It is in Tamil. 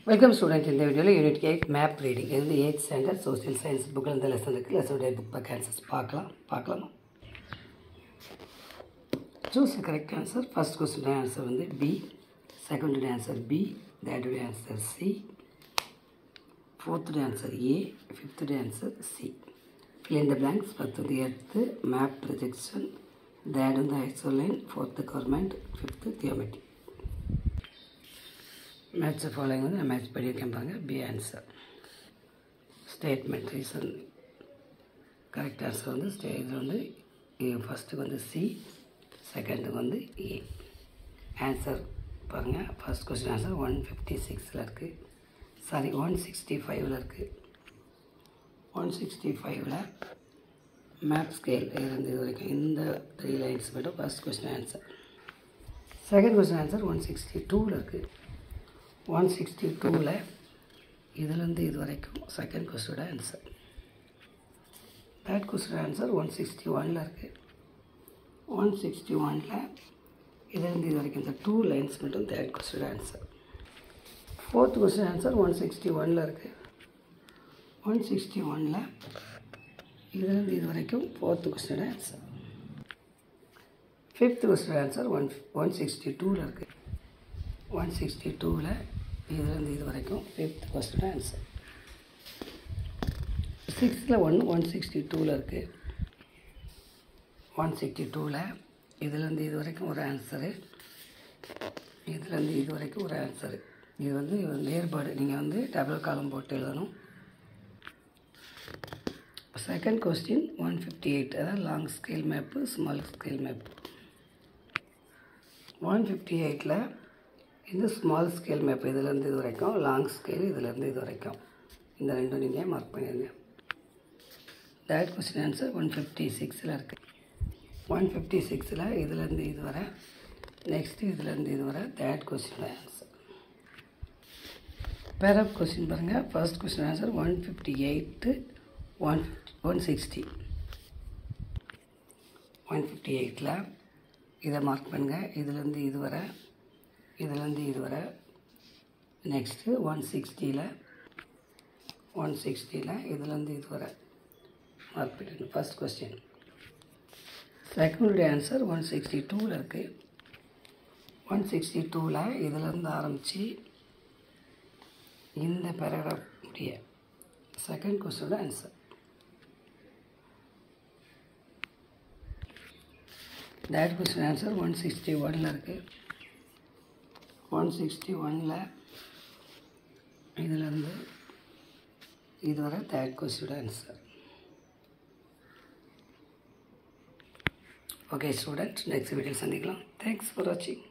Welcome students. In the video unit 8 map reading in the 8th standard social science book and the lesson book back answers பார்க்கலாம். Choose the correct answer. First question answer வந்து B, second answer B, third answer C, fourth answer A, fifth answer C. Fill in the blanks. First the earth map projection, third on the axis line, fourth the government, fifth geometry. Match the following வந்து match பண்ணியிருக்கேன் பாருங்க. B answer. Statement reason. Correct answer வந்து இது வந்து first வந்து C, second வந்து A. Answer பாருங்க. First question answer 156ல இருக்கு. சாரி 165ல இருக்கு. 165ல map scale இருந்து இது வரைக்கும் இந்த 3 lines மட்டும் first question answer. Second question answer 162ல இருக்கு. 162ல இதிலிருந்து இது வரைக்கும் செகண்ட் கொஸ்டினோட ஆன்சர். தேர்ட் கொஸ்டின் ஆன்சர் 161ல இருக்குது. 161ல இதிலிருந்து இது வரைக்கும் இந்த 2 லைன்ஸ் மட்டும் தேர்ட் கொஸ்டினோட ஆன்சர். ஃபோர்த் கொஸ்டின் ஆன்சர் 161ல இருக்குது. 161ல இதிலிருந்து இது வரைக்கும் ஃபோர்த் கொஸ்டினோட ஆன்சர். ஃபிஃப்த் கொஸ்டின் ஆன்சர் 162ல இருக்குது. 162ல இதிலிருந்து இது வரைக்கும் ஃபிஃப்த் கொஸ்டின் ஆன்சர். சிக்ஸ்த்தில் 162ல இருக்குது. 162ல இதிலேருந்து இது வரைக்கும் ஒரு ஆன்சரு, இதிலேருந்து இது வரைக்கும் ஒரு ஆன்சரு. இது வந்து வேறுபாடு நீங்கள் வந்து டபுள் காலம் போட்டு எழுதணும். செகண்ட் கொஸ்டின் 158, அதாவது long scale map, small scale map. 158ல இந்த ஸ்மால் ஸ்கேல் மேப் இதிலேருந்து இது வரைக்கும், லாங் ஸ்கேல் இதிலேருந்து இது வரைக்கும், இந்த ரெண்டும் நீங்கள் மார்க் பண்ணிடுங்க. தேர்ட் கொஸ்டின் ஆன்சர் 156ல் இருக்குது. 156ல் இதிலேருந்து இது வர, நெக்ஸ்ட்டு இதிலேருந்து இது வர third question answer. Pair of question பாருங்கள். First question answer 158, 160. 158ல் இதை மார்க் பண்ணுங்கள். இதிலேருந்து இது வர, இதிலேருந்து இது வர, நெக்ஸ்ட்டு 160ல் இதிலேருந்து இது வர மார்க் பண்ணிடணும். First question. செகண்டுடைய ஆன்சர் 162ல் இருக்குது. 162ல் இதிலேருந்து ஆரம்பித்து இந்த பேராகிராஃப் முடிய செகண்ட் கொஸ்டினோட ஆன்சர். தேர்ட் கொஸ்டின் ஆன்சர் 161ல் இருக்குது. 161ல் இதிலேருந்து இது வர தேர்ட் கொஸ்டினோட answer. Okay student, next video சந்திக்கலாம். தேங்க்ஸ் ஃபார் வாட்சிங்.